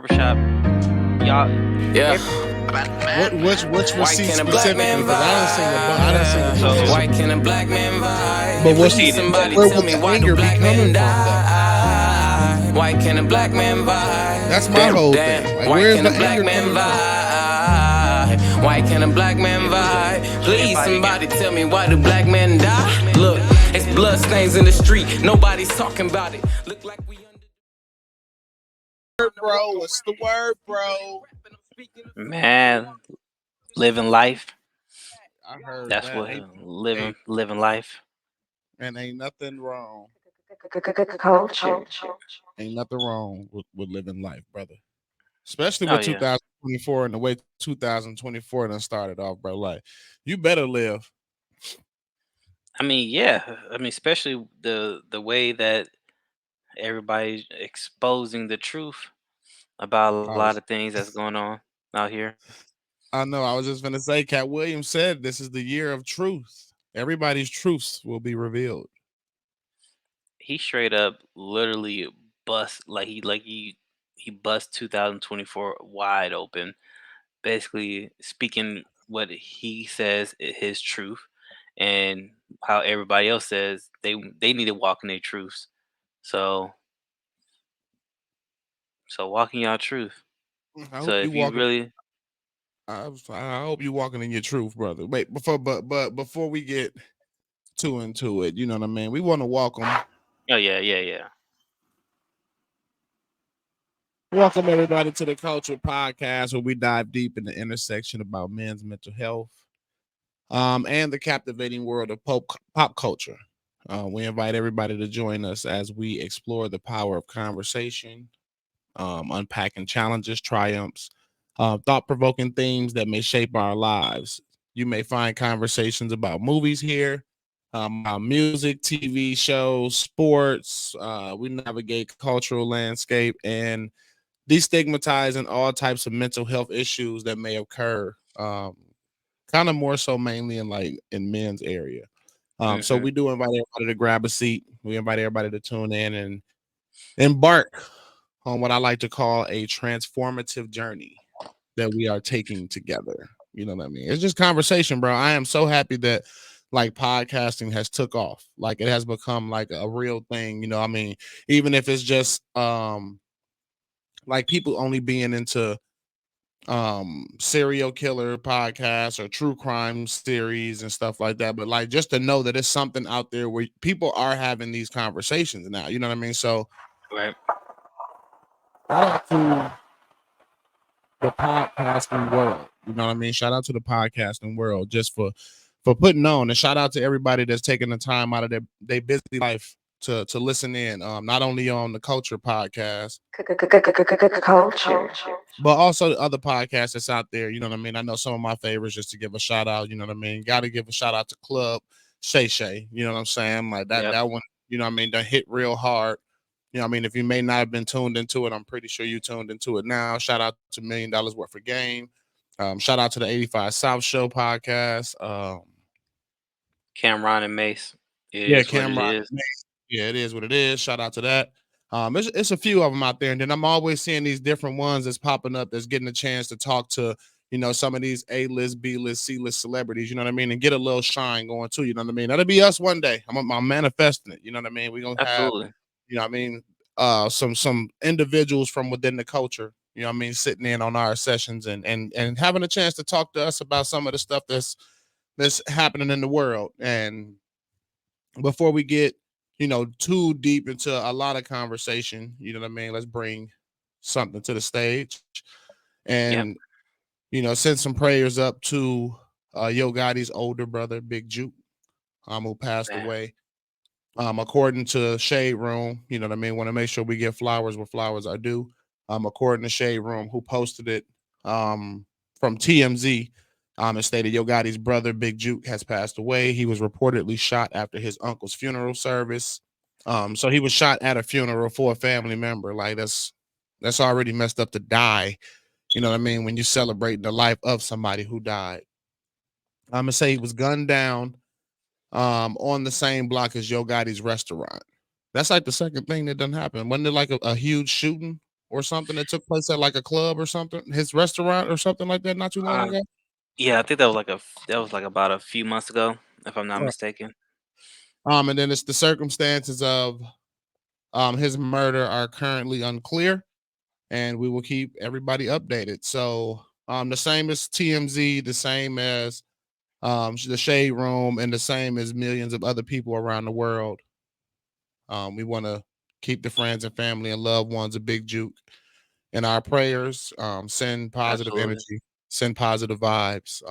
barbershop. Y'all, Yeah. Which White receipt can a black specifically? man Because I done seen vibe. a So- bunch. White can a black man vibe. But If what's you need receipted. somebody where tell would me the why do anger be black coming men from, though? die? Why can a black man vibe? That's my whole thing. Like, Why where's can the a black anger man coming from? vibe? Why can a black man vibe? Please, Everybody somebody tell me why do black men die? Look, it's bloodstains in the street. Nobody's talking about it. Look like we under. Bro, what's the word, bro? man, living life. I heard That's that. what living life. And ain't nothing wrong. Culture. Ain't nothing wrong with living life, brother. Especially Oh with yeah. 2024 and the way 2024 done started off, bro. Like, you better live. I mean, yeah. I mean, especially the way that everybody's exposing the truth about a lot of things that's going on out here. I know. I was just gonna say, Cat Williams said this is the year of truth. Everybody's truths will be revealed. He straight up literally bust he bust 2024 wide open, basically speaking what he says his truth and how everybody else says they need to walk in their truths. So walking your truth. I So hope you if you walking. really I hope you walking in your truth, brother. Wait, before we get too into it, you know what I mean. We want to oh yeah. welcome everybody to the Cultured Podcast, where we dive deep in the intersection about men's mental health, and the captivating world of pop culture. We invite everybody to join us as we explore the power of conversation, unpacking challenges, triumphs, thought-provoking themes that may shape our lives. You may find conversations about movies here, about music, TV shows, sports. We navigate cultural landscape and destigmatizing all types of mental health issues that may occur. Kind of more so mainly in men's area. So hmm we do invite everybody to grab a seat. We invite everybody to tune in and embark on what I like to call a transformative journey that we are taking together. You know what I mean? It's just conversation, bro. I am so happy that like podcasting has took off. Like it has become like a real thing. You know, I mean, even if it's just like people only being into serial killer podcasts or true crime series and stuff like that, but like just to know that it's something out there where people are having these conversations now, you know what I mean? So Right. shout out to the podcasting world, you know what I mean? Shout out to the podcasting world just for putting on, and shout out to everybody that's taking the time out of their busy life to listen in, not only on the Culture Podcast, Culture. but also the other podcasts that's out there. You know what I mean? I know some of my favorites, just to give a shout out. You know what I mean? Got to give a shout out to Club Shay Shay. You know what I'm saying? Like that Yep. that one. You know what I mean? That hit real hard. You know what I mean? If you may not have been tuned into it, I'm pretty sure you tuned into it now. Shout out to $1 million worth of game. Shout out to the 85 South Show podcast. Cameron and Mace. It Yeah, is what it Cameron. is. Yeah, it is what it is. Shout out to that. It's a few of them out there, and then I'm always seeing these different ones that's popping up that's getting a chance to talk to, you know, some of these A-list, B-list, C-list celebrities, you know what I mean, and get a little shine going too, you know what I mean. That'll be us one day. I'm manifesting it, you know what I mean. We're gonna have, Absolutely. you know what I mean, some individuals from within the culture, you know what I mean, sitting in on our sessions and having a chance to talk to us about some of the stuff that's happening in the world. And before we get, you know, too deep into a lot of conversation, you know what I mean, let's bring something to the stage Yep. and, you know, send some prayers up to Yo Gotti's older brother, Big Jook, who passed Man. away. According to Shade Room, you know what I mean, want to make sure we give flowers where flowers are due. According to Shade Room, who posted it from TMZ, it stated Yo Gotti's brother, Big Jook, has passed away. He was reportedly shot after his uncle's funeral service. So he was shot at a funeral for a family member. Like that's already messed up to die. You know what I mean? When you're celebrating the life of somebody who died. I'm gonna say he was gunned down on the same block as Yo Gotti's restaurant. That's like the second thing that done happen. Wasn't it like a huge shooting or something that took place at like a club or something, his restaurant or something like that, not too long Um, ago. yeah, I think that was that was like about a few months ago, if I'm not Right. mistaken. And then it's the circumstances of his murder are currently unclear, and we will keep everybody updated. So the same as TMZ, the same as the Shade Room, and the same as millions of other people around the world. We want to keep the friends and family and loved ones of Big Juke in our prayers. Send positive Absolutely. energy, send positive vibes.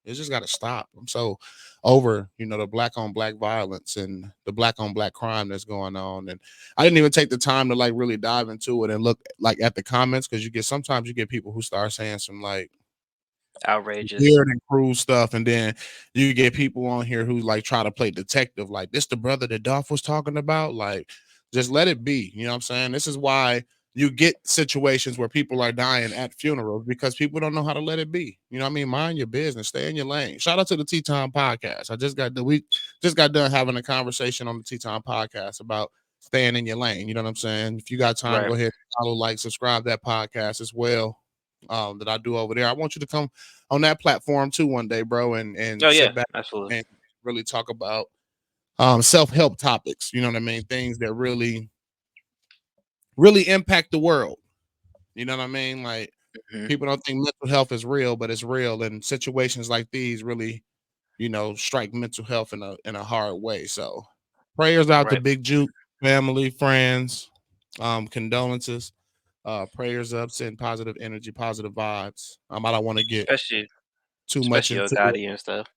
It's just got to stop. I'm so over, the black on black violence and the black on black crime that's going on. And I didn't even take the time to like really dive into it and look like at the comments, because sometimes you get people who start saying some like Outrageous. weird and cruel stuff, and then you get people on here who like try to play detective, like this the brother that Dolph was talking about. Like, just let it be. You know what I'm saying? This is why you get situations where people are dying at funerals, because people don't know how to let it be. You know what I mean? Mind your business, stay in your lane. Shout out to the T-Time podcast. We just got done having a conversation on the T-Time podcast about staying in your lane. You know what I'm saying? If you got time, Right. go ahead, follow, like, subscribe that podcast as well. That I do over there. I want you to come on that platform too one day, bro, and Oh yeah, sit back absolutely. and really talk about self-help topics. You know what I mean? Things that really impact the world. You know what I mean? Like, Hmm. people don't think mental health is real, but it's real. And situations like these really, strike mental health in a hard way. So prayers out to Right. Big Juke family, friends, condolences, prayers up, send positive energy, positive vibes. I don't want to get Especially too much especially Yo into it. Gotti and stuff.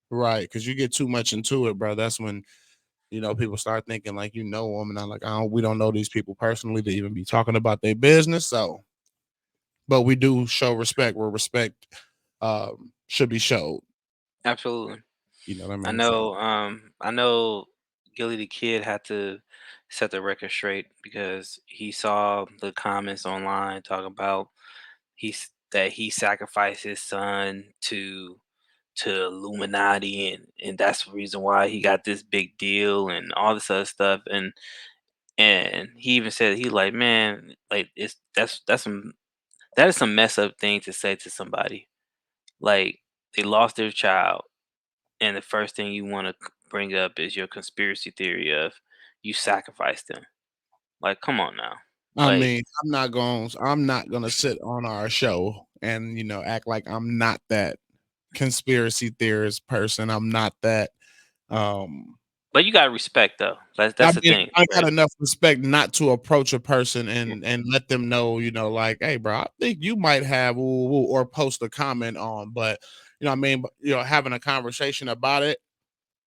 Right, because you get too much into it, bro. That's when people start thinking like them, and I'm like, we don't know these people personally to even be talking about their business. So, but we do show respect where respect should be showed. Absolutely. You know what I mean? So, I know Gilly the Kid had to set the record straight because he saw the comments online talking about that he sacrificed his son to Illuminati, and that's the reason why he got this big deal and all this other stuff. And he even said, he like, man, like, that is some mess up thing to say to somebody. Like, they lost their child, and the first thing you want to bring up is your conspiracy theory of you sacrificed them. Like, come on now. I Like, mean, I'm not gonna sit on our show and act like I'm not that conspiracy theorist person. I'm not that. Um, but you gotta respect though. I That's the mean, thing, I got right? enough respect not to approach a person and let them know, like, hey, bro, I think you might have, or post a comment on, but what I mean, but, having a conversation about it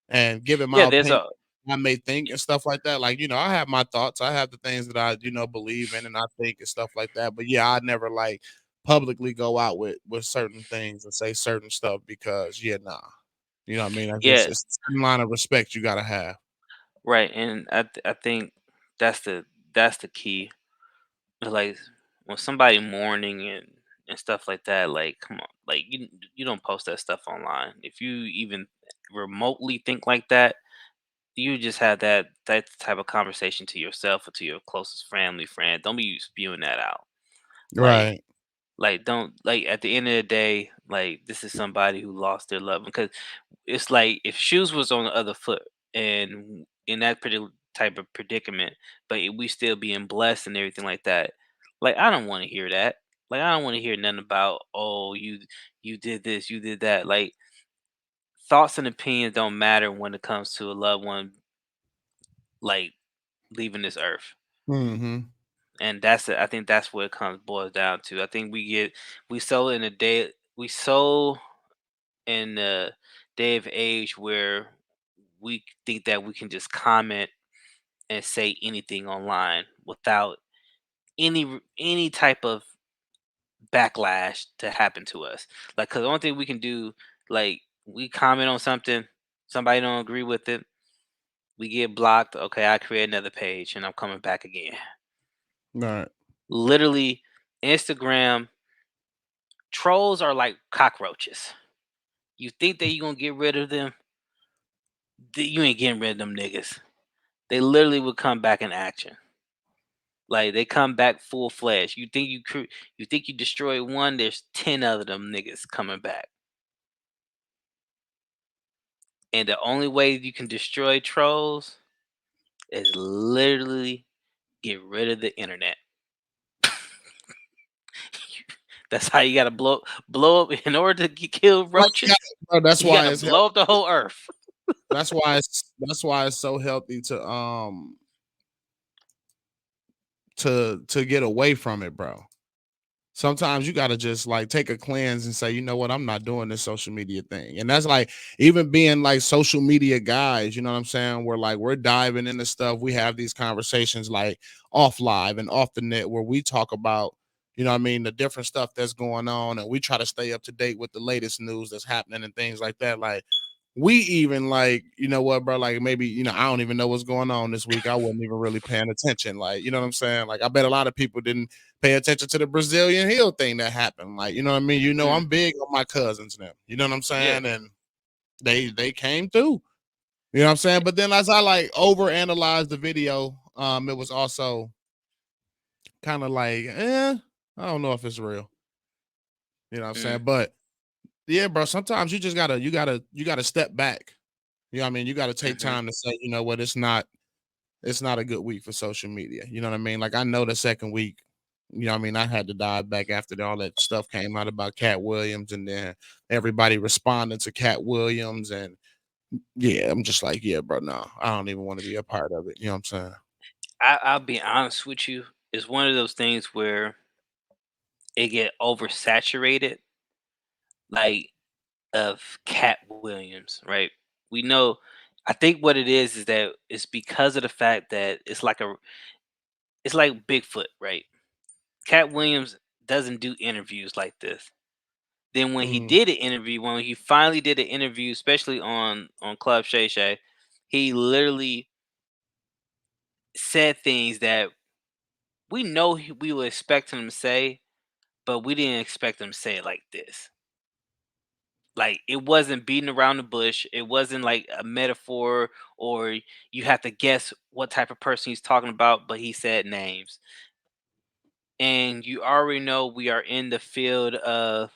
and giving my Yeah, there's opinion, a I may think and stuff like that. Like, I have my thoughts, I have the things that I, believe in and I think and stuff like that. But yeah, I never like publicly go out with certain things and say certain stuff because yeah, nah. You know what I mean? I just yeah, it's a certain line of respect you gotta have. right. And I think that's the key. Like, when somebody mourning and stuff like that, like, come on, like, you don't post that stuff online. If you even remotely think like that, you just have that type of conversation to yourself or to your closest family friend. Don't be spewing that out. Like, Right. don't, like, at the end of the day, like, this is somebody who lost their loved one. Because it's like if shoes was on the other foot and in that particular type of predicament, but we still being blessed and everything like that. Like, I don't want to hear that. Like, I don't want to hear nothing about, oh, you did this, you did that. Like, thoughts and opinions don't matter when it comes to a loved one, like, leaving this earth. Mhm. And I think that's what it comes boils down to. I think we so in a day we so in the day of age where we think that we can just comment and say anything online without any type of backlash to happen to us. Like, cause the only thing we can do, like, we comment on something, somebody don't agree with it, we get blocked. Okay, I create another page and I'm coming back again. Right. Literally, Instagram trolls are like cockroaches. You think that you gonna get rid of them? You ain't getting rid of them niggas. They literally would come back in action. Like they come back full fledged. You think you destroy one, there's 10 of them niggas coming back. And the only way you can destroy trolls is literally get rid of the internet. That's how you gotta blow up in order to kill Like you roaches. gotta, bro, that's You why gotta it's blow up the whole earth. that's why it's so healthy to get away from it, bro. Sometimes you got to just like take a cleanse and say, you know what, I'm not doing this social media thing. And that's like even being like social media guys, you know what I'm saying? We're like, we're diving into stuff. We have these conversations like off live and off the net where we talk about, you know what I mean, the different stuff that's going on. And we try to stay up to date with the latest news that's happening and things like that. Like, we even like, you know what, bro, like maybe, I don't even know what's going on this week. I wasn't even really paying attention. Like, you know what I'm saying? Like, I bet a lot of people didn't pay attention to the Brazilian Hill thing that happened. Like, you know what I mean? Mm, I'm big on my cousins now. You know what I'm yeah. saying? And they came through. You know what I'm saying? But then as I like over analyzed the video, it was also kind of like, I don't know if it's real. You know what I'm Mm, saying? But yeah, bro, sometimes you just gotta step back. You know what I mean? You gotta take hmm time to say, you know what, it's not a good week for social media. You know what I mean? Like I know the second week, you know what I mean, I had to dive back after all that stuff came out about Cat Williams and then everybody responding to Cat Williams. And yeah, I'm just like, yeah, bro, no, I don't even want to be a part of it. You know what I'm saying? I'll be honest with you. It's one of those things where it get oversaturated, like of Cat Williams, right? We know. I think what it is that it's because of the fact that it's like Bigfoot, right? Cat Williams doesn't do interviews like this. Then when he Mm, did an interview, when he finally did an interview, especially on Club Shay Shay, he literally said things that we were expecting him to say, but we didn't expect him to say it like this. Like it wasn't beating around the bush. It wasn't like a metaphor or you have to guess what type of person he's talking about, but he said names. And you already know we are in the field of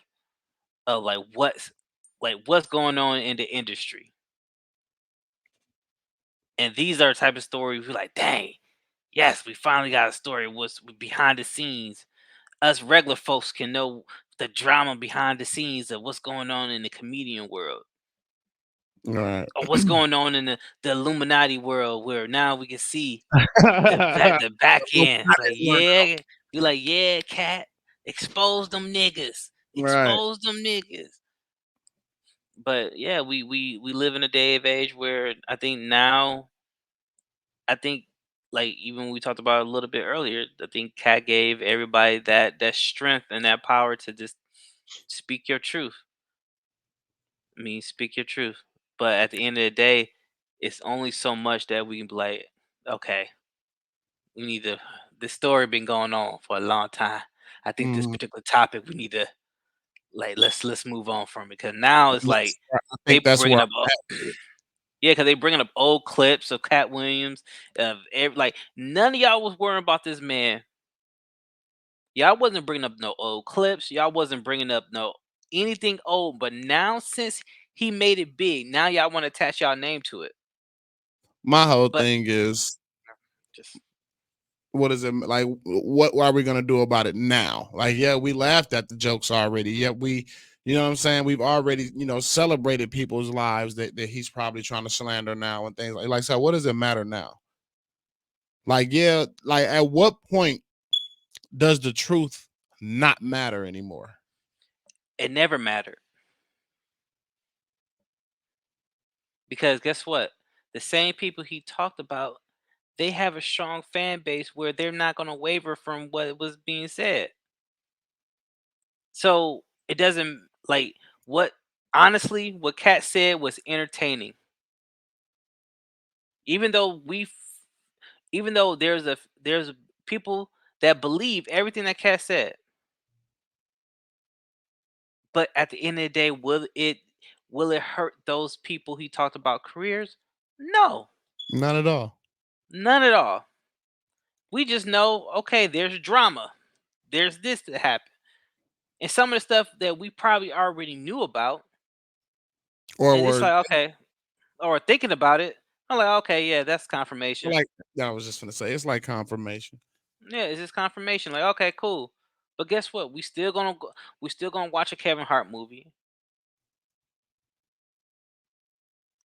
what's going on in the industry. And these are the type of stories we're like, dang, yes, we finally got a story what's behind the scenes. Us regular folks can know the drama behind the scenes of what's going on in the comedian world right. or what's going on in the Illuminati world, where now we can see the back ends. Like, yeah, you're like, yeah, cat, expose them niggas, Right. expose them niggas. But yeah, we live in a day of age where I think like even we talked about a little bit earlier, I think Cat gave everybody that strength and that power to just speak your truth. I mean, speak your truth. But at the end of the day, it's only so much that we can be like, okay, we need to. This story been going on for a long time. I think this Mhm. particular topic we need to like let's move on from it because now it's like I they think that's bringing where up I'm at with it. yeah, because they bringing up old clips of Cat Williams of like none of y'all was worrying about this man. Y'all wasn't bringing up no old clips. Y'all wasn't bringing up no anything old. But now since he made it big, now y'all want to attach y'all name to it. My whole But thing is, just what is it like? What are we gonna do about it now? Like, yeah, we laughed at the jokes already. Yeah, you know what I'm saying? We've already, celebrated people's lives that he's probably trying to slander now and things like so. What does it matter now? Like, yeah, like at what point does the truth not matter anymore? it never mattered because guess what? The same people he talked about, they have a strong fan base where they're not going to waver from what was being said. So it doesn't like what honestly what Kat said was entertaining. Even though even though there's people that believe everything that Kat said, but at the end of the day, will it hurt those people he talked about careers? No, Not at all. none at all. We just know, okay, there's drama. There's this that happened. And some of the stuff that we probably already knew about. Or And it's were like, okay, or thinking about it, I'm like, okay, yeah, that's confirmation. like I was just gonna say it's like confirmation. Yeah, it's just confirmation. Like, okay, cool. But guess what? We still gonna watch a Kevin Hart movie.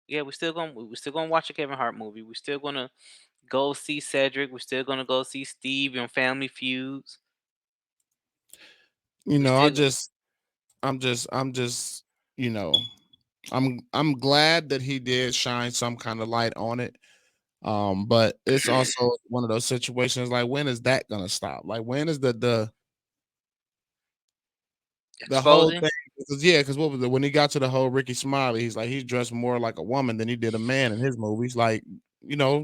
Yeah, we still gonna watch a Kevin Hart movie. We still gonna go see Cedric. We're still gonna go see Steve in Family Feuds. You We know, still I'm just, you know, I'm glad that he did shine some kind of light on it. But it's also one of those situations like when is that gonna stop? Like when is the whole exposing. thing because yeah, because what was it when he got to the whole Ricky Smiley, he's like he's dressed more like a woman than he did a man in his movies. Like,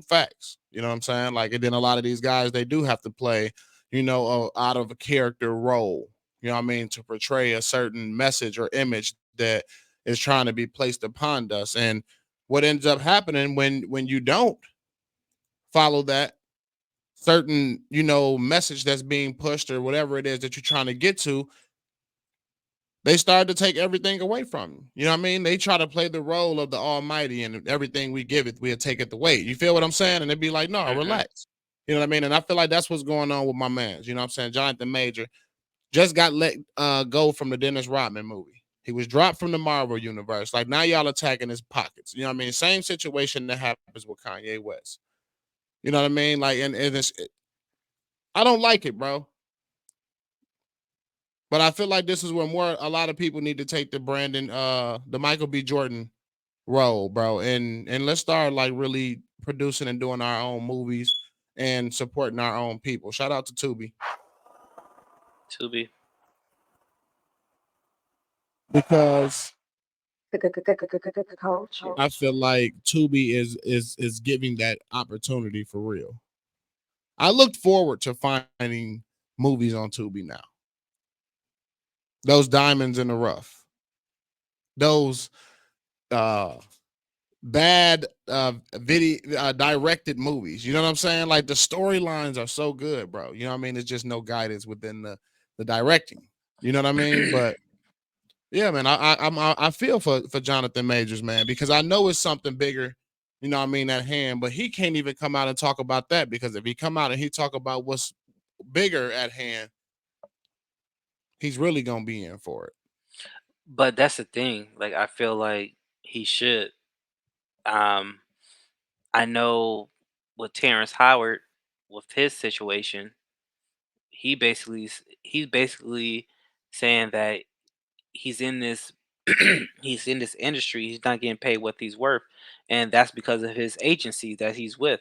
facts. You know what I'm saying? Like, and then a lot of these guys they do have to play, out of a character role. You know what I mean? To portray a certain message or image that is trying to be placed upon us. And what ends up happening when you don't follow that certain, message that's being pushed or whatever it is that you're trying to get to, they started to take everything away from you. You know what I mean? They try to play the role of the Almighty, and everything we give it, we'll take it away. You feel what I'm saying? And they'd be like, no, Hmm. relax. You know what I mean? And I feel like that's what's going on with my man. You know what I'm saying? Johnathan Major just got let go from the Dennis Rodman movie. He was dropped from the Marvel universe. Like now y'all attacking his pockets. You know what I mean? Same situation that happens with Kanye West. You know what I mean? Like, I don't like it, bro. But I feel like this is where more a lot of people need to take the Michael B. Jordan role, bro. And let's start like really producing and doing our own movies and supporting our own people. Shout out to Tubi. To be. Because Culture. I feel like Tubi is giving that opportunity for real. I look forward to finding movies on Tubi now. Those diamonds in the rough. Those uh bad video directed movies. You know what I'm saying? Like the storylines are so good, bro. You know what I mean? It's just no guidance within the directing. You know what I mean? But yeah, man, I feel for Johnathan Majors, man, because I know it's something bigger. You know what I mean at hand, but he can't even come out and talk about that because if he come out and he talk about what's bigger at hand, he's really gonna be in for it. But that's the thing. Like, I feel like he should. Um, I know with Terrence Howard, with his situation, he's basically saying that he's in this he's in this industry. He's not getting paid what he's worth, and that's because of his agency that he's with.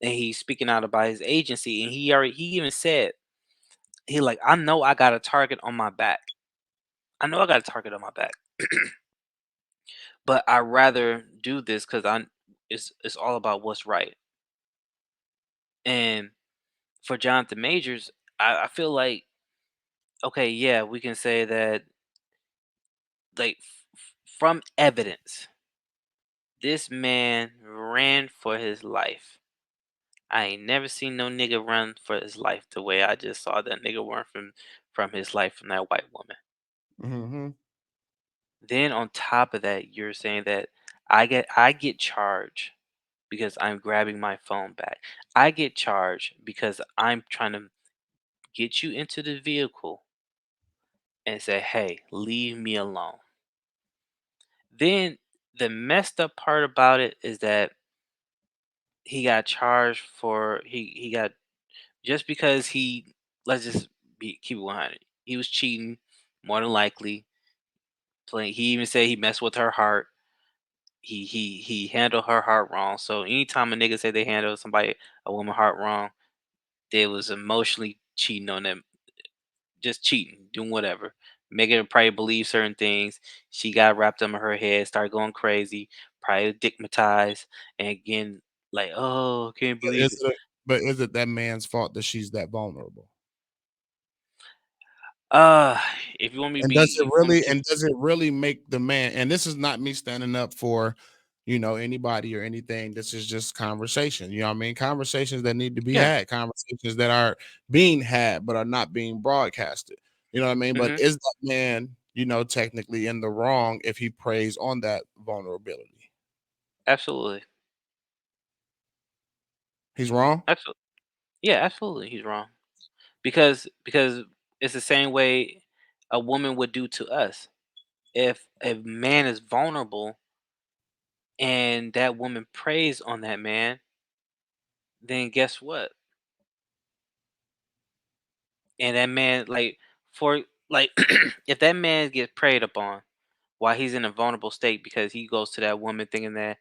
And he's speaking out about his agency, and he even said he like, I know I got a target on my back. I know I got a target on my back, but I rather do this because it's all about what's right. And for Jonathan Majors, I feel like, okay, yeah, we can say that, like, from evidence, this man ran for his life. I ain't never seen no nigga run for his life the way I just saw that nigga run from his life from that white woman. Mm-hmm. Then on top of that, you're saying that I get charged because I'm grabbing my phone back. I get charged because I'm trying to get you into the vehicle and say, "Hey, leave me alone." Then the messed up part about it is that he got charged for he got just because keep it 100. He was cheating, more than likely. Playing, he even said he messed with her heart. He handled her heart wrong. So anytime a nigga say they handle a woman heart wrong, they was emotionally cheating on them, just cheating, doing whatever, making her probably believe certain things. She got wrapped up in her head, started going crazy, probably stigmatized, and again, like, oh, I can't But believe it. is it that man's fault that she's that vulnerable? Uh, if you want me to And be, if you want me to, does it really make the man, and this is not me standing up for anybody or anything. This is just conversation. You know what I mean? Conversations that need to be Yeah. had, conversations that are being had but are not being broadcasted. You know what I mean? But Hmm. is that man, technically in the wrong if he preys on that vulnerability? Absolutely. He's wrong. Absolutely. Yeah, absolutely. He's wrong. Because it's the same way a woman would do to us. If a man is vulnerable and that woman preys on that man, then guess what? And that man, like, for like, if that man gets preyed upon while he's in a vulnerable state because he goes to that woman thinking that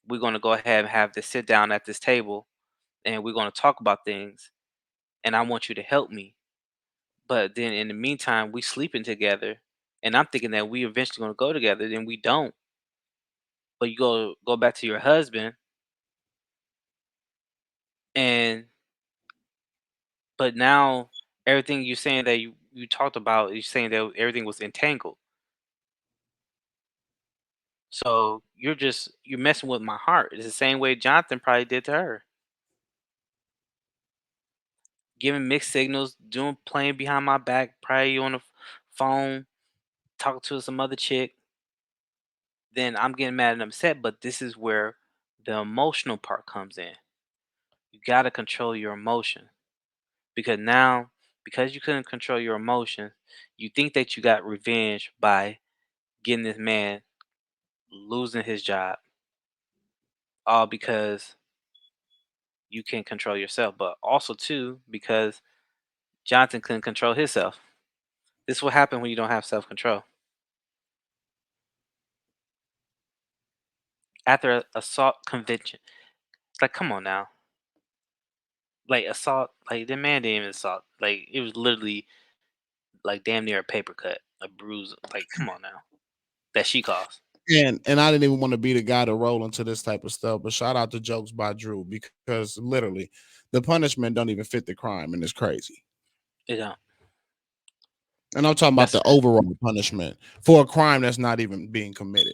we're going to go ahead and have this sit down at this table and we're going to talk about things and I want you to help me. But then in the meantime, we sleeping together and I'm thinking that we eventually going to go together, then we don't. But you go back to your husband and but now everything you're saying that you talked about, you're saying that everything was entangled. So you're messing with my heart. It's the same way Jonathan probably did to her. Giving mixed signals, doing playing behind my back, probably on the phone, talking to some other chick. Then I'm getting mad and upset, but this is where the emotional part comes in. You gotta control your emotion. Because now, because you couldn't control your emotion, you think that you got revenge by getting this man losing his job, all because you can control yourself, but also too because Jonathan couldn't control himself. This is what happens when you don't have self control. After a assault conviction, it's like, come on now, like assault, like the man didn't even assault, like it was literally like damn near a paper cut, a bruise. Like, come on now, that she caused. And I didn't even want to be the guy to roll into this type of stuff, but shout out to Jokes by Drew because literally the punishment don't even fit the crime and it's crazy. You know, And I'm talking about that's the overall punishment for a crime that's not even being committed.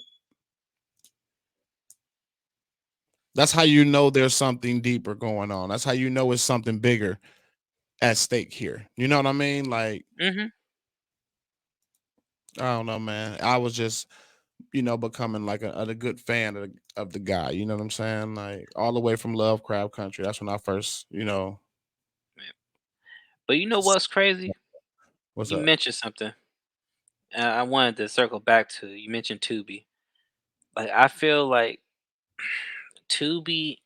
That's how you know there's something deeper going on. That's how you know it's something bigger at stake here. You know what I mean? Like, hmm I don't know, man. I was just, becoming like a good fan of the guy. You know what I'm saying? Like all the way from Lovecraft Country. That's when I first, But you know what's crazy? what's You up? mentioned something. I wanted to circle back to you mentioned Tubi. Like I feel like Tubi,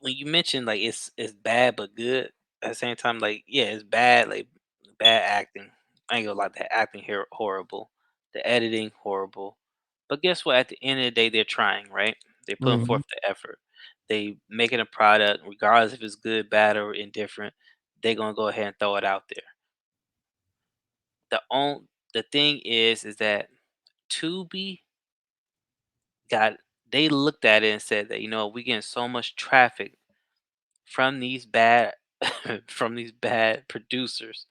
when you mentioned like it's bad but good at the same time, like yeah, it's bad, like bad acting. I ain't gonna lie, the acting here horrible, the editing horrible. But guess what? At the end of the day, they're trying, right? They're putting Mhm. forth the effort. They making a product, regardless if it's good, bad, or indifferent. They're gonna go ahead and throw it out there. The thing is that Tubi got they looked at it and said that we getting so much traffic from these bad from these bad producers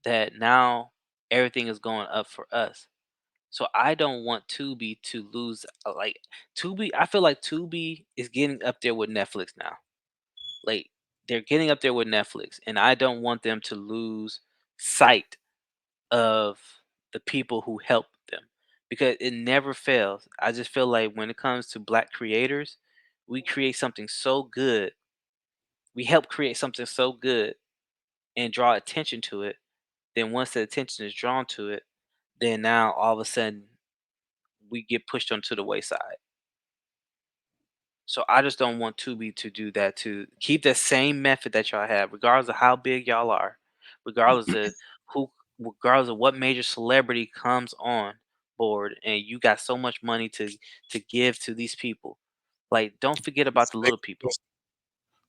that now everything is going up for us. So I don't want Tubi to lose. Like Tubi, I feel like Tubi is getting up there with Netflix now. Like they're getting up there with Netflix, and I don't want them to lose sight of the people who help them because it never fails. I just feel like when it comes to black creators, we create something so good. We help create something so good and draw attention to it. Then once the attention is drawn to it, then now all of a sudden we get pushed onto the wayside. So I just don't want Tubi to do that. To keep that same method that y'all have, regardless of how big y'all are, regardless of who, regardless of what major celebrity comes on board, and you got so much money to give to these people. Like, don't forget about the Stay little people. consistent.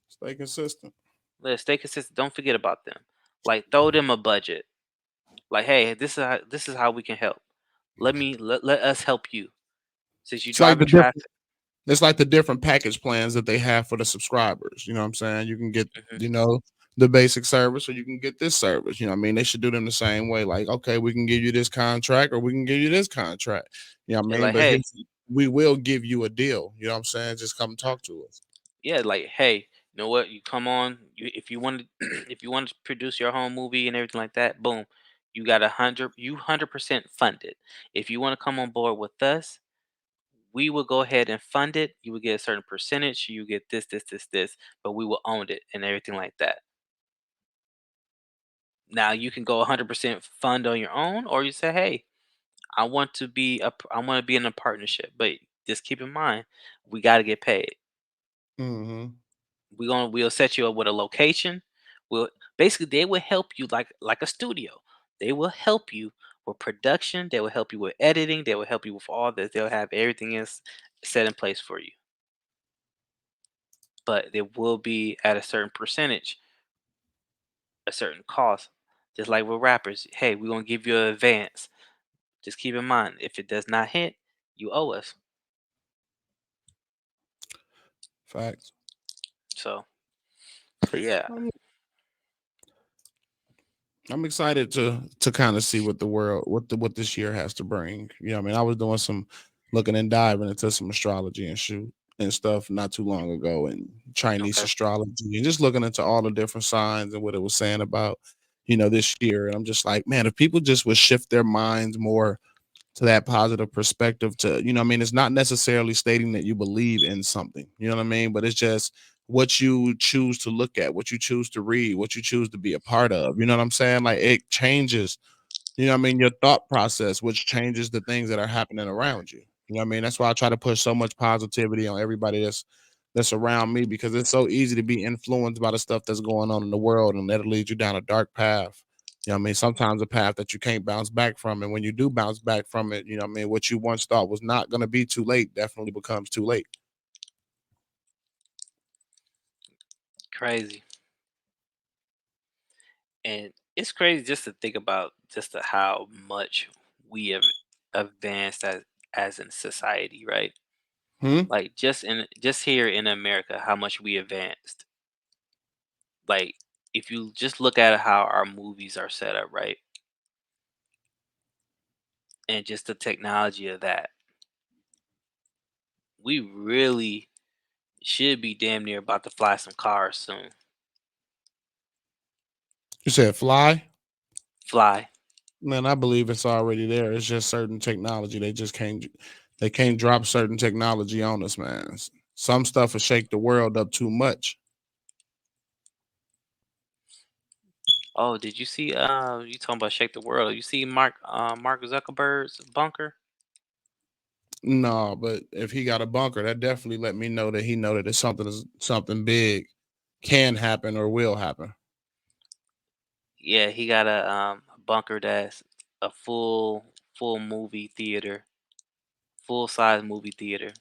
Stay consistent. Let's stay consistent. Don't forget about them. Like, throw them a budget. Like, hey, this is how we can help. Let us help you since you It's like driving the different traffic. it's like the different package plans that they have for the subscribers. You know what I'm saying? You can get, Hmm. the basic service or you can get this service. You know what I mean? They should do them the same way. Like, okay, we can give you this contract or we can give you this contract. You know what I They're mean? like, But hey, here's we will give you a deal. You know what I'm saying? Just come talk to us. Yeah, like, hey, you know what? You come on. You if you want to if you want to produce your home movie and everything like that, boom, you got 100% funded. If you want to come on board with us, we will go ahead and fund it. You will get a certain percentage. You get this, but we will own it and everything like that. Now you can go 100% fund on your own, or you say, hey, I want to be in a partnership, but just keep in mind, we got to get paid. Hmm. We'll set you up with a location. We'll basically they will help you like a studio. They will help you with production. They will help you with editing. They will help you with all this. They'll have everything else set in place for you. But there will be at a certain percentage, a certain cost. Just like with rappers, hey, we're gonna give you an advance. Just keep in mind, if it does not hit, you owe us. Facts. So, but yeah, I'm, I'm excited to kind of see what the world what this year has to bring. You know, what I mean, I was doing some looking and diving into some astrology and shoot and stuff not too long ago, and Chinese okay, astrology, and just looking into all the different signs and what it was saying about, you know, this year. And I'm just like, man, if people just would shift their minds more to that positive perspective, to, you know what I mean, it's not necessarily stating that you believe in something, you know what I mean, but it's just what you choose to look at, what you choose to read, what you choose to be a part of, you know what I'm saying, like it changes, you know what I mean, your thought process, which changes the things that are happening around you. You know what I mean? That's why I try to push so much positivity on everybody that's around me, because it's so easy to be influenced by the stuff that's going on in the world, and that'll lead you down a dark path. You know what I mean? Sometimes a path that you can't bounce back from. And when you do bounce back from it, you know what I mean, what you once thought was not gonna be too late definitely becomes too late. crazy. And it's crazy just to think about how much we have advanced as in society, right? Hmm? Like just here in America, how much we advanced. Like if you just look at how our movies are set up, right? And just the technology of that, we really should be damn near about to fly some cars soon. You said fly? Fly. Man, I believe it's already there. It's just certain technology. They can't drop certain technology on us, man. Some stuff will shake the world up too much. Oh, did you see you talking about Shake the World? You see Mark Zuckerberg's bunker? No, but if he got a bunker, that definitely let me know that he know that it's something big can happen or will happen. Yeah, he got a bunker that's a full movie theater, full size movie theater.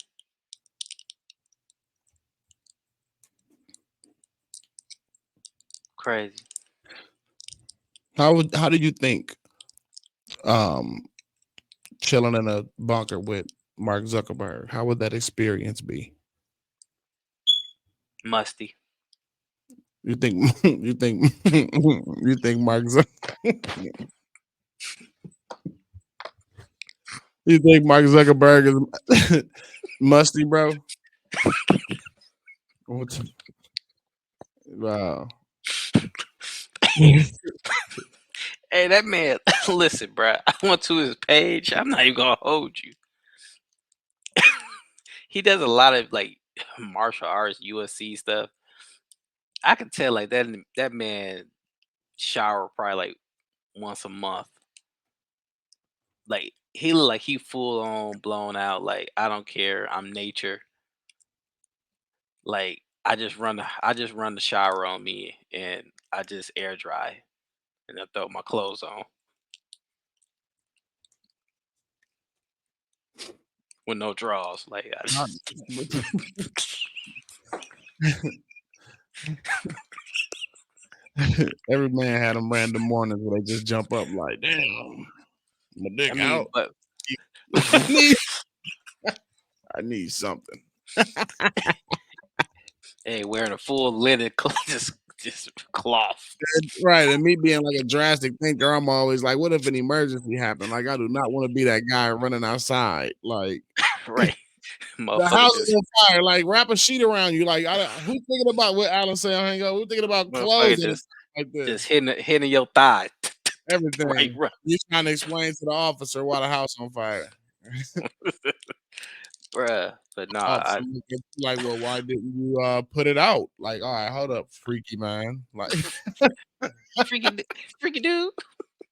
Crazy. How do you think um chilling in a bunker with Mark Zuckerberg, how would that experience be? Musty. You think you think you think you think Mark Zuckerberg is musty, bro? What wow. Hey, that man, listen, bruh. I went to his page. I'm not even gonna hold you. He does a lot of like martial arts, UFC stuff. I can tell like that man shower probably like once a month. Like he look like he full on blown out. Like I don't care. I'm nature. Like I just run the shower on me and I just air dry and I throw my clothes on with no drawers. Like I Not- just, Every man had them random mornings where they just jump up like, damn, my I dick out. mean, but I need, I need something. hey, wearing a full linen just cloth. Right. And me being like a drastic thinker, I'm always like, what if an emergency happened? Like, I do not want to be that guy running outside. Like, Right. The Motherfucker house is just on fire. Like wrap a sheet around you. Like who's thinking about what Alan said? Hang up. Who's thinking about motherfucker clothes and just like just this? hitting your thigh. Right, Everything. right. You trying to explain to the officer why the house on fire? Bruh. But no, Officer look at you like, well, why didn't you put it out? Like, all right, hold up, freaky man. Like, freaking freaking dude.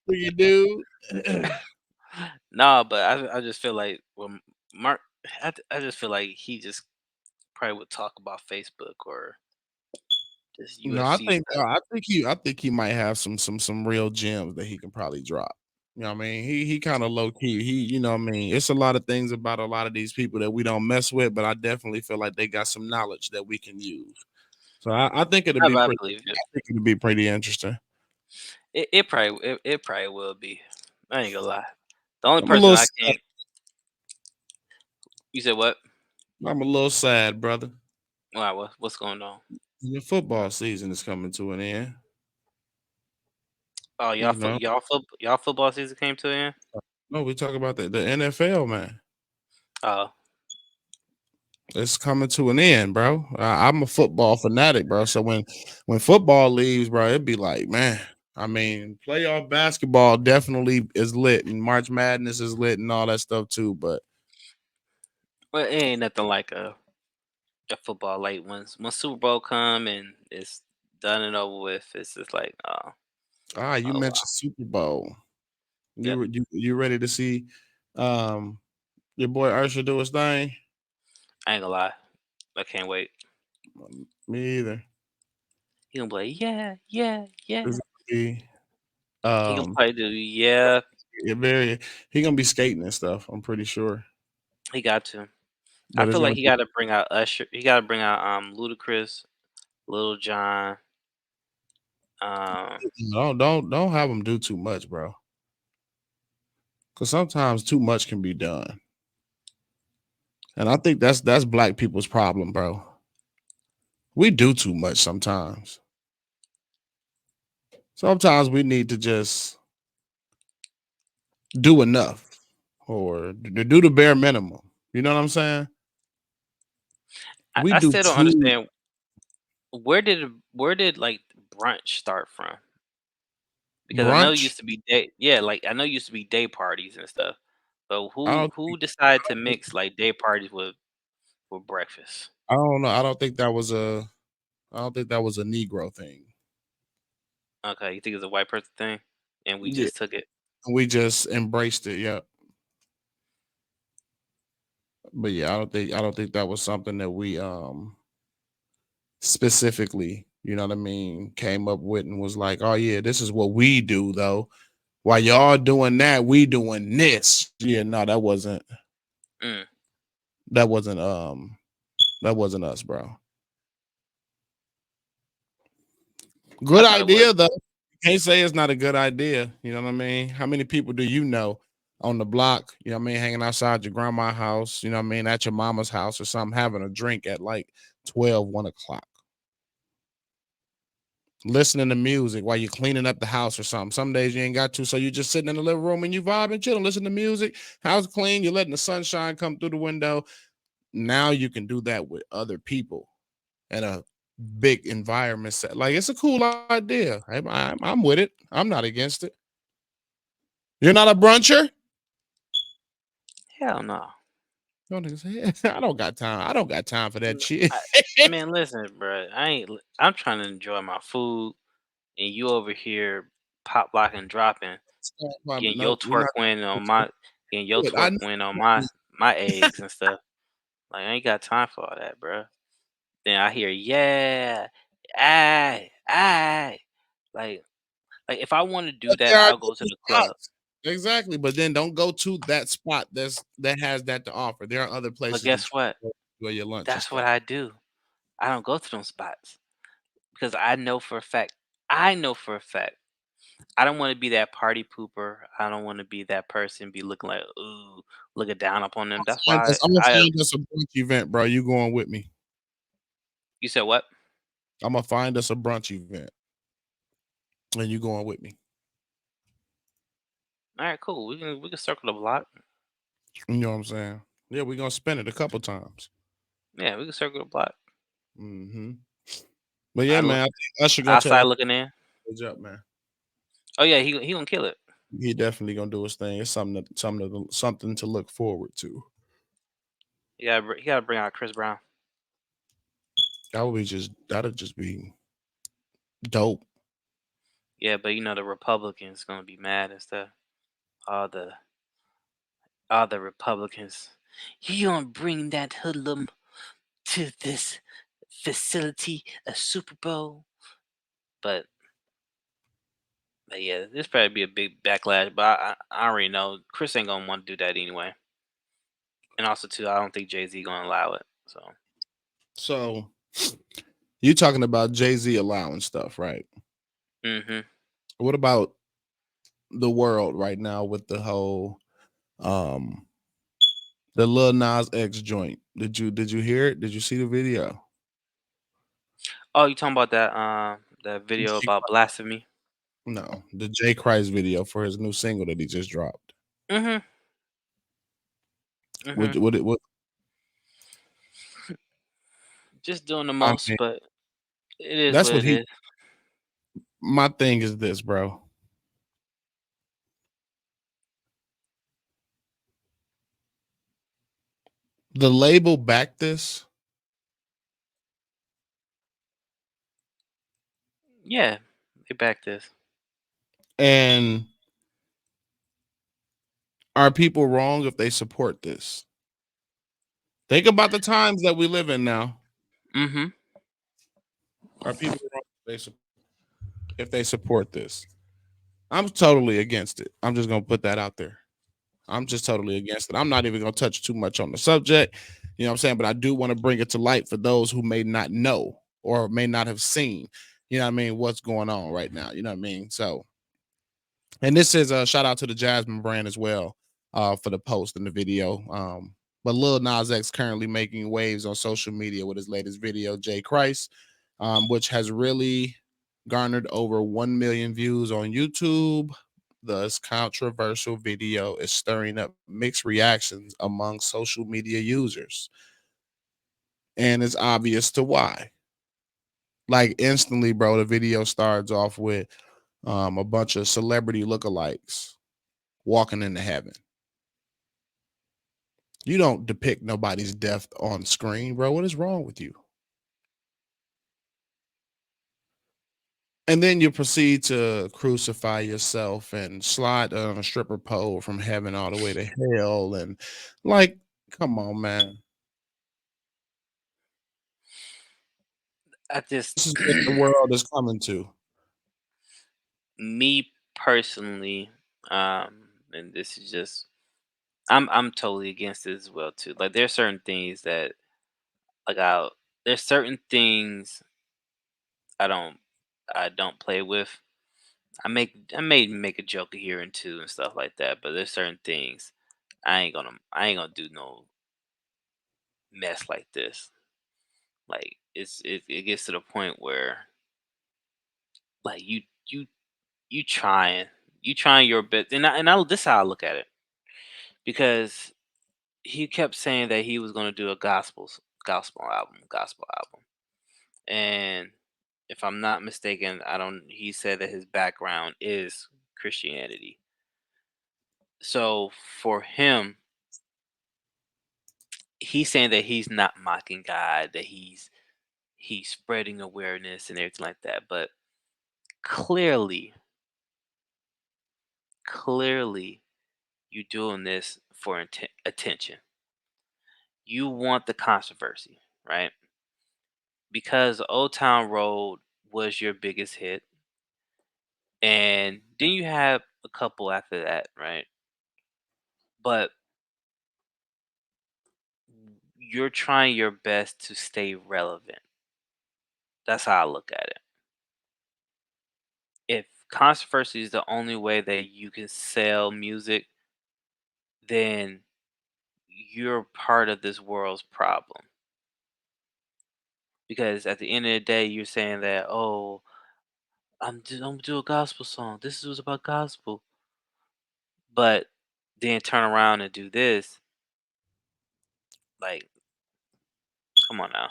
freaky dude. No, but I just feel like when Mark, I just feel like he just probably would talk about Facebook or just No, I UFC think stuff. I think he might have some real gems that he can probably drop. You know what I mean? He kind of low key. You know what I mean? It's a lot of things about a lot of these people that we don't mess with, but I definitely feel like they got some knowledge that we can use. So I think it'll be I pretty believe it. I think it'll be pretty interesting. It probably will be. I ain't gonna lie. The only I'm a person little I sad. can't. You said what? I'm a little sad, brother. Wow, what's going on? The football season is coming to an end. Oh, You know, y'all football season came to an end. no, we talk about the NFL, man. Oh, It's coming to an end, bro. I'm a football fanatic, bro. So when football leaves, bro, it'd be like, man. I mean, playoff basketball definitely is lit, and March Madness is lit, and all that stuff too. But well, it ain't nothing like a football. Like when Super Bowl come and it's done and over with, it's just like, you oh mentioned wow, Super Bowl. yep. You ready to see um your boy Usher do his thing? I ain't gonna lie, I can't wait. Me either. He gonna be like, yeah, yeah, It's yeah. gonna be He gonna um probably do, yeah. yeah, very he gonna be skating and stuff. I'm pretty sure, He got to. I but it's feel like gonna he be got to bring out Usher. He got to bring out Ludacris, Little John. Um, don't have him do too much, bro. Because sometimes too much can be done. And I think that's black people's problem, bro. We do too much sometimes. Sometimes we need to just do enough or do the bare minimum. You know what I'm saying? We I do still don't too understand where did like brunch start from? Because I know it brunch. used to be day, yeah, like I know it used to be day parties and stuff. But I don't who think decided to mix like day parties with breakfast? I don't know. I don't think that was a Negro thing. Okay, you think it's a white person thing, and we Yeah. just took it. We just embraced it, yeah. But yeah, I don't think that was something that we specifically, you know what I mean, came up with and was like, oh yeah, this is what we do though. While y'all doing that, we doing this. Yeah, no, Mm, that wasn't that wasn't us, bro. I Good thought it was. idea though. Can't say it's not a good idea. You know what I mean? How many people do you know on the block, you know what I mean, hanging outside your grandma's house, you know what I mean, at your mama's house or something, having a drink at like 12, 1 o'clock, listening to music while you're cleaning up the house or something. Some days you ain't got to, so you're just sitting in the living room and you vibing, chilling, listening to music, house clean, you're letting the sunshine come through the window. Now you can do that with other people in a big environment set. Like it's a cool idea. I'm with it. I'm not against it. You're not a bruncher? Hell no. No niggas say, I don't got time. I don't got time for that shit. I, man, listen, bro. I'm trying to enjoy my food, and you over here pop locking, dropping, getting your No, we're twerk not. win on my, getting your Good. I twerk know. win on my eggs and stuff. Like I ain't got time for all that, bro. Then I hear yeah, I like if I want to do But that, there are I'll go to different the club. spots. Exactly. But then don't go to that spot that has that to offer. There are other But places that guess you what? can go enjoy your lunch and That's what stuff. I do. I don't go to them spots because I know for a fact. I know for a fact. I don't want to be that party pooper. I don't want to be that person be looking like, ooh, looking down upon them. That's why I'm gonna I. find us a brunch event, bro. You going with me? You said what? I'm gonna find us a brunch event, and you going with me? All right, cool. We can circle the block. You know what I'm saying? Yeah, we're gonna spin it a couple times. Yeah, we can circle the block. Hmm. But yeah, I look man, I think Usher gonna tell outside that looking in. good up, man. Oh yeah, he gonna kill it. He definitely gonna do his thing. It's something to look forward to. He gotta bring out Chris Brown. That'll just be dope. Yeah, but you know the Republicans gonna be mad and stuff. All the all the Republicans. You gonna bring that hoodlum to this facility, a Super Bowl? But yeah, this probably be a big backlash. But I already know Chris ain't gonna want to do that anyway. And also too, I don't think Jay-Z gonna allow it. So So you talking about Jay-Z allowing stuff, right? hmm What about the world right now with the whole um the Lil Nas X joint? Did you hear it? Did you see the video? Oh, you talking about that video J- about blasphemy? No, the J Christ video for his new single that he just dropped. hmm hmm What Just doing the I most, mean, but it is that's what what it he is. my thing is this, bro. The label backed this, Yeah, they back this. and are people wrong if they support this? Think about the times that we live in now. hmm Are people wrong if they support this? I'm totally against it. I'm just gonna put that out there. I'm just totally against it. I'm not even gonna touch too much on the subject. You know what I'm saying? But I do want to bring it to light for those who may not know or may not have seen, you know what I mean, what's going on right now. You know what I mean? So, and this is a shout out to the Jasmine brand as well, for the post and the video. But Lil Nas X currently making waves on social media with his latest video, J Christ, which has really garnered over 1 million views on YouTube. This controversial video is stirring up mixed reactions among social media users. And it's obvious to why. Like instantly, bro, the video starts off with a bunch of celebrity lookalikes walking into heaven. You don't depict nobody's death on screen, bro. What is wrong with you? And then you proceed to crucify yourself and slide on a stripper pole from heaven all the way to hell. And like, come on, man. I just This is what the world is coming to. me personally, and this is just I'm totally against it as well too. Like there's certain things that like there's certain things I don't I don't play with. I may make a joke here and two and stuff like that, but there's certain things I ain't gonna do no mess like this. Like it gets to the point where like you trying you trying your best, and this is how I look at it, because he kept saying that he was gonna do a gospel album, and if I'm not mistaken, I don't. He said that his background is Christianity. So for him, he's saying that he's not mocking God, that he's spreading awareness and everything like that. But clearly, clearly, you're doing this for attention. You want the controversy, right? Because Old Town Road was your biggest hit, and then you have a couple after that, right? But you're trying your best to stay relevant. That's how I look at it. If controversy is the only way that you can sell music, then you're part of this world's problem. Because at the end of the day, you're saying that, oh, I'm gonna do a gospel song. This was about gospel, but then turn around and do this. Like, come on now.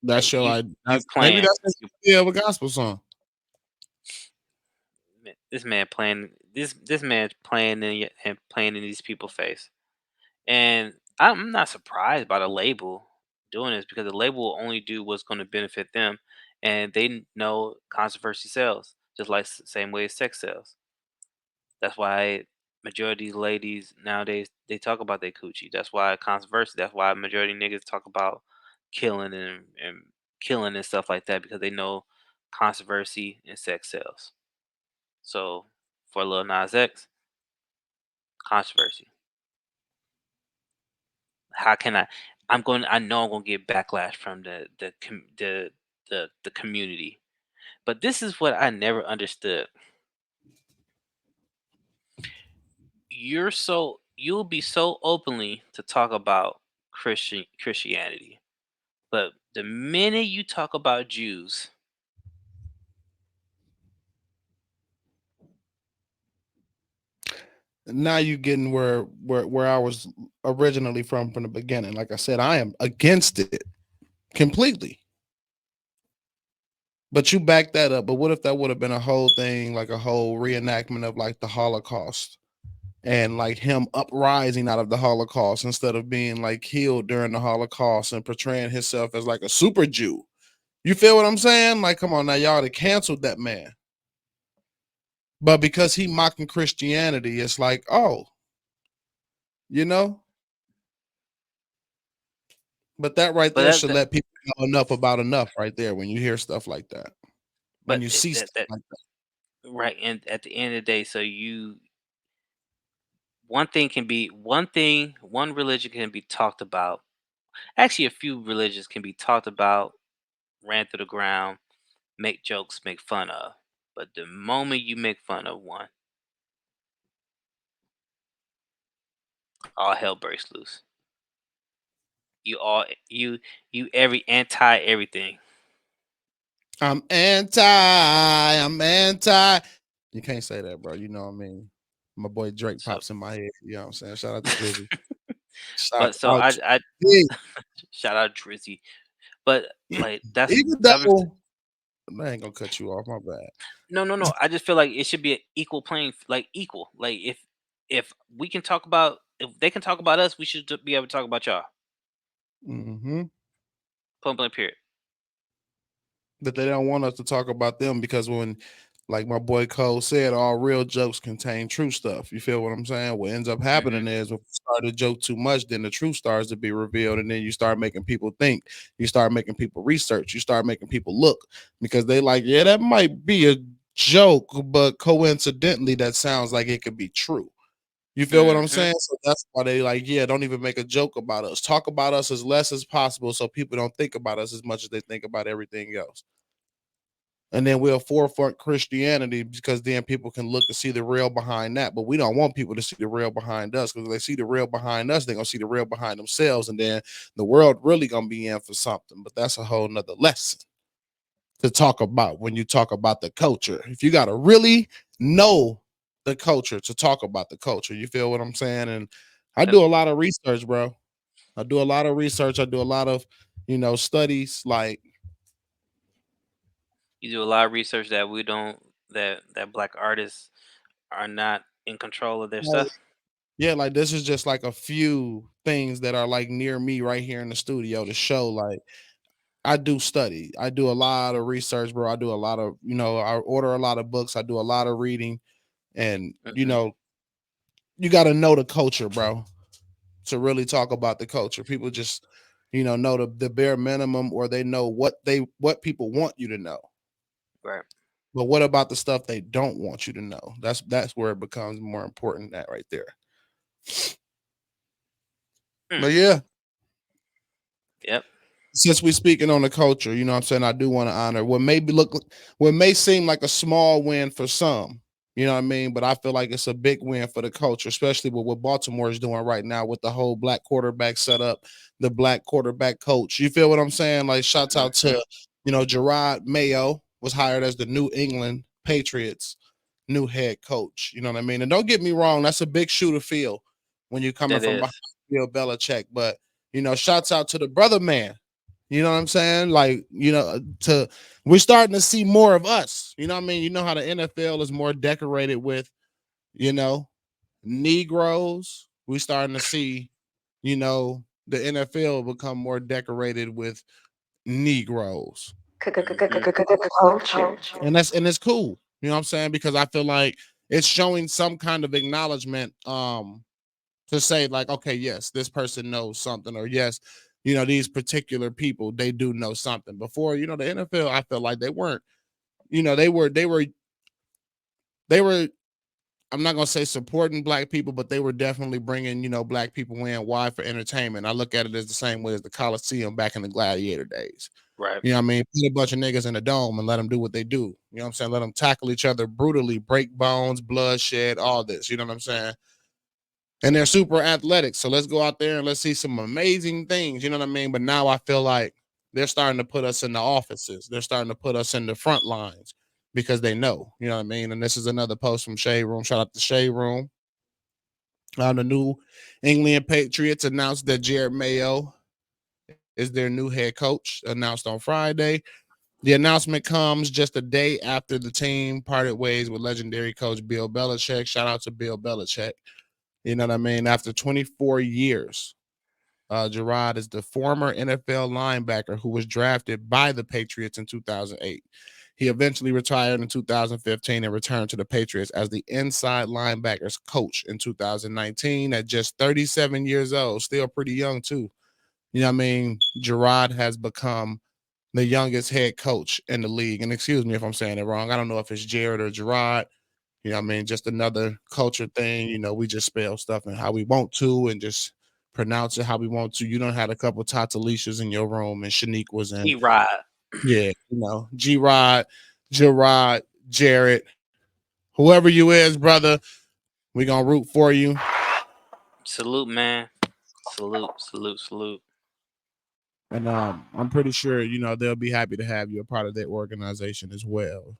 That's your you I you that's maybe playing that's the idea of a gospel song. this man's playing and playing in these people's face. And I'm not surprised by the label doing this because the label will only do what's going to benefit them, and know controversy sells, just like same way as sex sells. That's why majority of ladies nowadays they talk about their coochie. That's why controversy. That's why majority niggas talk about killing and killing and stuff like that because they know controversy and sex sells. So for Lil Nas X, controversy. How can I? I know I'm gonna get backlash from the community. But this is what I never understood. You'll be so openly to talk about Christianity, but the minute you talk about Jews, Now you getting where I was originally from the beginning. Like I said, I am against it completely. But you back that up. But what if that would have been a whole thing, like a whole reenactment of like the Holocaust and like him uprising out of the Holocaust instead of being like killed during the Holocaust and portraying himself as like a super Jew? You feel what I'm saying? Like, come on now, y'all have canceled that man. But because he mocking Christianity, it's like, oh, you know. But that right but there should let people know enough about enough right there when you hear stuff like that. When but you it, see stuff that like that. right, and at the end of the day, so you one religion can be talked about. Actually, a few religions can be talked about, ran to the ground, make jokes, make fun of. But the moment you make fun of one, all hell breaks loose. You all you every anti everything. I'm anti. You can't say that, bro. You know what I mean? My boy Drake So, pops in my head. You know what I'm saying? Shout out to Drizzy. Shout but so out to I Drizzy. shout out Drizzy. But like that's Even that was though I ain't gonna cut you off, my bad. no. I just feel like it should be an equal like equal. Like if we can talk about if they can talk about us, we should be able to talk about y'all. Hmm. Point blank period. That they don't want us to talk about them because when, like my boy Cole said, all real jokes contain true stuff. You feel what I'm saying? What ends up Hmm. happening is when you start to joke too much, then the truth starts to be revealed, and then you start making people think, you start making people research, you start making people look because they like, yeah, that might be a joke, but coincidentally, that sounds like it could be true. You feel what I'm Hmm. saying? So that's why they like, yeah, don't even make a joke about us. Talk about us as less as possible so people don't think about us as much as they think about everything else. And then we'll forefront Christianity because then people can look to see the real behind that. But we don't want people to see the real behind us because if they see the real behind us, they're gonna see the real behind themselves, and then the world really gonna be in for something. But that's a whole nother lesson to talk about when you talk about the culture. If you gotta really know the culture to talk about the culture, you feel what I'm saying? And I Yep. do a lot of research, bro. I do a lot of research. I do a lot of, studies like You do a lot of research that we don't that black artists are not in control of their stuff. yeah, like this is just like a few things that are like near me right here in the studio to show like I do study. I do a lot of research, bro. I do a lot of, I order a lot of books. I do a lot of reading and Hmm. you got to know the culture, bro, to really talk about the culture. People just, know the bare minimum or they know what people want you to know. Right. But what about the stuff they don't want you to know? That's where it becomes more important that right there. Mm. But yeah, Yep. since we speaking on the culture, you know what I'm saying? I do want to honor what may seem like a small win for some, you know what I mean? But I feel like it's a big win for the culture, especially with what Baltimore is doing right now with the whole black quarterback setup, the black quarterback coach. You feel what I'm saying? Like shouts out Hmm. to, Gerard Mayo was hired as the New England Patriots new head coach. You know what I mean? And don't get me wrong, that's a big shoe to fill when you're coming That from behind is. Bill Belichick. But Shouts out to the brother man. You know what I'm saying? Like, to we're starting to see more of us. You know what I mean? You know how the NFL is more decorated with, you know, Negroes. We starting to see, the NFL become more decorated with Negroes. Culture. And it's cool. You know what I'm saying? Because I feel like it's showing some kind of acknowledgement to say like, okay, yes, this person knows something, or yes, these particular people, they do know something. Before, the NFL, I feel like they weren't, they were I'm not gonna say supporting black people, but they were definitely bringing, black people in. Why? For entertainment. I look at it as the same way as the Coliseum back in the gladiator days. Right. You know what I mean? Put a bunch of niggas in a dome and let them do what they do. You know what I'm saying? Let them tackle each other brutally, break bones, bloodshed, all this. You know what I'm saying? And they're super athletic. So let's go out there and let's see some amazing things. You know what I mean? But now I feel like they're starting to put us in the offices. They're starting to put us in the front lines because they know. You know what I mean? And this is another post from Shade Room. Shout out to Shade Room. The New England Patriots announced that Jared Mayo is their new head coach, announced on Friday. The announcement comes just a day after the team parted ways with legendary coach Bill Belichick. Shout out to Bill Belichick. You know what I mean? After 24 years, Gerard is the former NFL linebacker who was drafted by the Patriots in 2008. He eventually retired in 2015 and returned to the Patriots as the inside linebackers coach in 2019 at just 37 years old, still pretty young too. You know what I mean? Gerard has become the youngest head coach in the league. And excuse me if I'm saying it wrong. I don't know if it's Jared or Gerard. You know what I mean? Just another culture thing. We just spell stuff and how we want to and just pronounce it how we want to. You don't have a couple Tatalicias in your room and Shanique was in. Rod. Yeah, G Rod, Gerard, Jared, whoever you is, brother, we gonna root for you. Salute, man. Salute, salute, salute. And I'm pretty sure, they'll be happy to have you a part of their organization as well.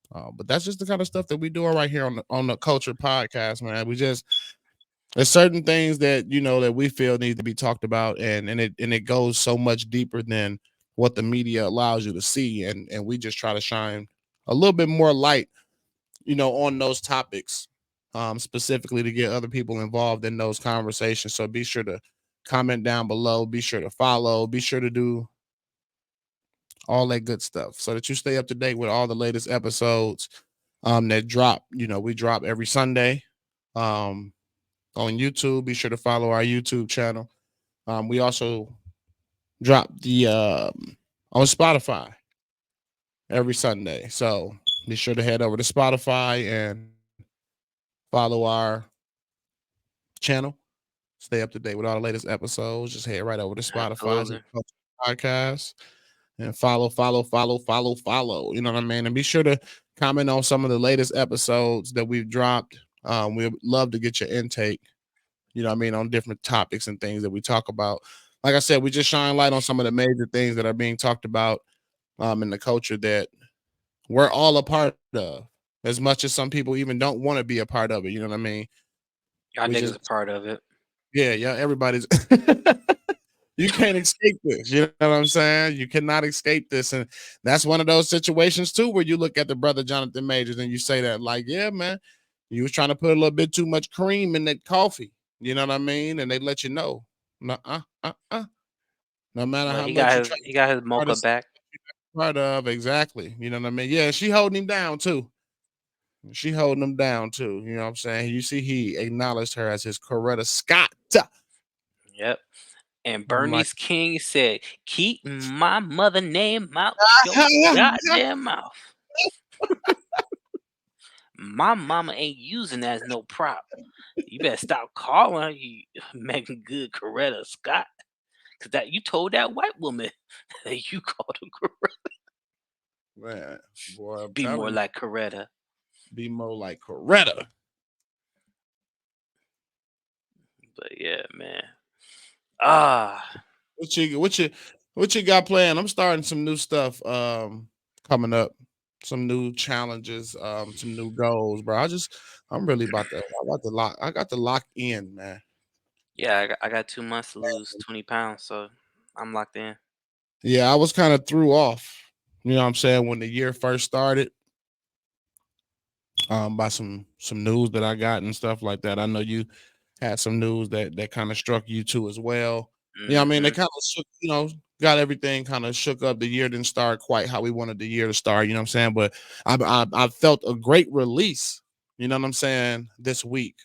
But that's just the kind of stuff that we do right here on the Culture Podcast, man. There's certain things that that we feel need to be talked about, and it goes so much deeper than what the media allows you to see, and we just try to shine a little bit more light, on those topics, specifically to get other people involved in those conversations. So be sure to comment down below, be sure to follow, be sure to do all that good stuff so that you stay up to date with all the latest episodes that drop. We drop every Sunday. Um, on YouTube. Be sure to follow our YouTube channel. We also drop the on Spotify every Sunday. So be sure to head over to Spotify and follow our channel. Stay up to date with all the latest episodes. Just head right over to Spotify to Absolutely. the podcast and follow. You know what I mean? And be sure to comment on some of the latest episodes that we've dropped. We'd love to get your intake, on different topics and things that we talk about. Like I said, we just shine light on some of the major things that are being talked about in the culture that we're all a part of, as much as some people even don't want to be a part of it. You know what I mean? Y'all We niggas just, a part of it. yeah, everybody's. You can't escape this. You know what I'm saying? You cannot escape this. And that's one of those situations too, where you look at the brother Johnathan Majors and you say that, like, yeah, man, you was trying to put a little bit too much cream in that coffee. You know what I mean? And they let you know. No matter But how much you try he got his to mocha back. part of, exactly. You know what I mean? Yeah, she holding him down too. She holding him down too. You know what I'm saying? You see, he acknowledged her as his Coretta Scott. Yep. And I'm like, Bernice King said, "Keep my mother name out your goddamn mouth. My mama ain't using that as no prop. You better stop calling her you Megan Good Coretta Scott. Cause that you told that white woman that you called her Coretta. man, boy, I'm Be more telling you, like Coretta." be more like Coretta. But yeah, man. Ah, What you got planned? I'm starting some new stuff coming up. Some new challenges, some new goals, bro. I'm really about to lock in, man. Yeah, I got 2 months to lose 20 pounds, so I'm locked in. Yeah, I was kind of threw off. You know what I'm saying? When the year first started, by some news that I got and stuff like that. I know you had some news that kind of struck you too as well. Yeah, I mean, they Mhm. kind of shook, got everything kind of shook up. The year didn't start quite how we wanted the year to start. You know what I'm saying? But I felt a great release. You know what I'm saying? This week,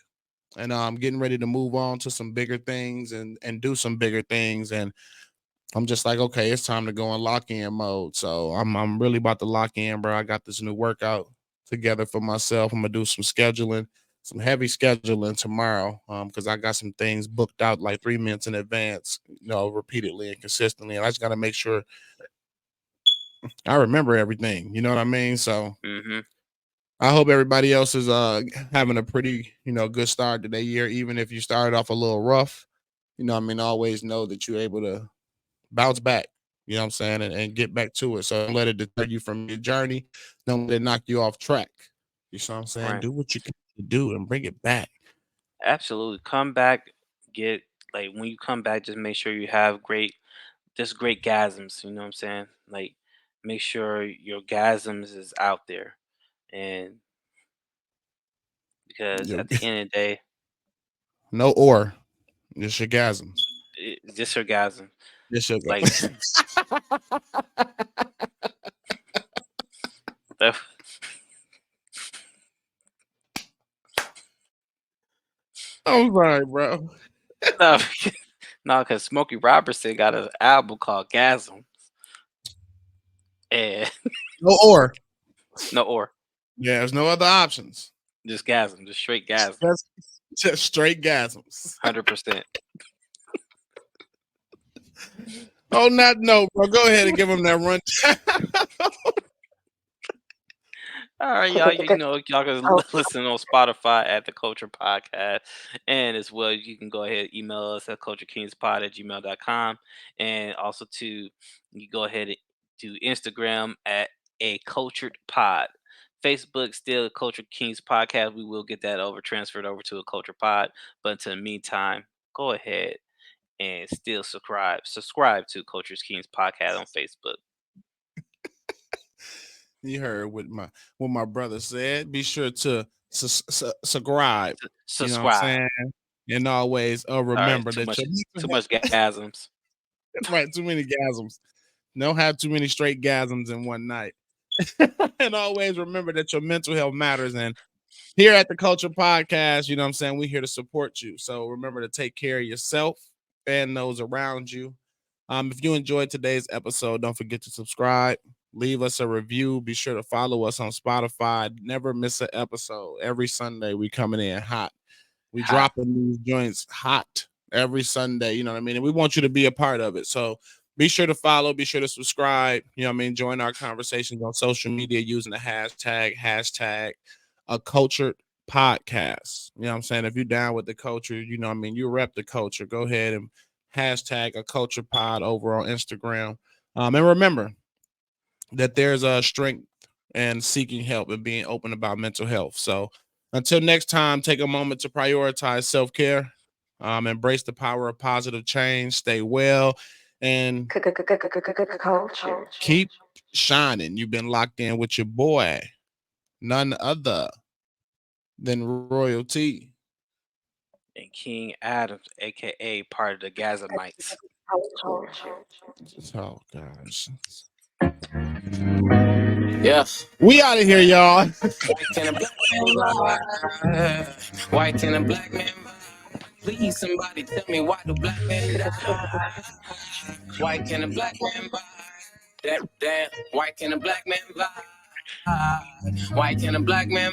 and I'm getting ready to move on to some bigger things and do some bigger things. And I'm just like, okay, it's time to go in lock in mode. So I'm really about to lock in, bro. I got this new workout together for myself. I'm gonna do some scheduling, some heavy scheduling tomorrow. Because I got some things booked out like 3 minutes in advance, repeatedly and consistently. And I just gotta make sure I remember everything. You know what I mean? So Mhm. I hope everybody else is having a pretty, good start to their year, even if you started off a little rough. Always know that you're able to bounce back, you know what I'm saying, and get back to it. So don't let it deter you from your journey. Don't let it knock you off track. You know what I'm saying? Right. Do what you can do and bring it back. Absolutely. Come back, get like when you come back, just make sure you have great gasms, you know what I'm saying? Like make sure your gasms is out there. And because You- at the end of the day, no or, just your gasms. it's just orgasm. Just your Like that, I'm sorry, bro. no, no, because Smokey Robertson got an album called Gasm. And No or. no or Yeah, there's no other options. just gasm, just straight gasm. Just, just straight gasms. 100%. On that note, bro, go ahead and give them that run. All right, y'all. Y'all can listen on Spotify at the Culture Podcast, and as well, you can go ahead and email us at culturekingspod@gmail.com, and also to you go ahead and do Instagram at a cultured pod. Facebook still Culture Kings Podcast. We will get that transferred over to a Culture Pod, but until the meantime, go ahead and still subscribe to Culture's Kings Podcast on Facebook. You heard what my brother said. Be sure to subscribe. You know what I'm Subscribe. saying? And always Sorry, remember that your too mental much gasms. right, too many gasms. Don't have too many straight gasms in one night. And always remember that your mental health matters. And here at the Culture Podcast, you know what I'm saying, we're here to support you. So remember to take care of yourself and those around you. If you enjoyed today's episode, don't forget to subscribe, leave us a review. Be sure to follow us on Spotify. Never miss an episode. Every Sunday, we coming in hot. We Ha. dropping these joints hot every Sunday. You know what I mean? And we want you to be a part of it. So be sure to follow, be sure to subscribe. You know what I mean? Join our conversations on social media using the hashtag a cultured podcast. You know what I'm saying? If you're down with the culture, you know what I mean, you rep the culture. Go ahead and hashtag a culture pod over on Instagram. And remember that there's a strength and seeking help and being open about mental health. So until next time, take a moment to prioritize self-care, embrace the power of positive change, stay well, and Culture. keep shining. You've been locked in with your boy, none other than royalty. And King Adams, aka part of the Gazamites. Culture. Oh gosh. Yeah. We out of here, y'all. Why can a black man lie? Why can a black man lie? Please, somebody tell me why do black men die? Why can a black man buy? Damn, damn. Why can a black man buy? Why can a black man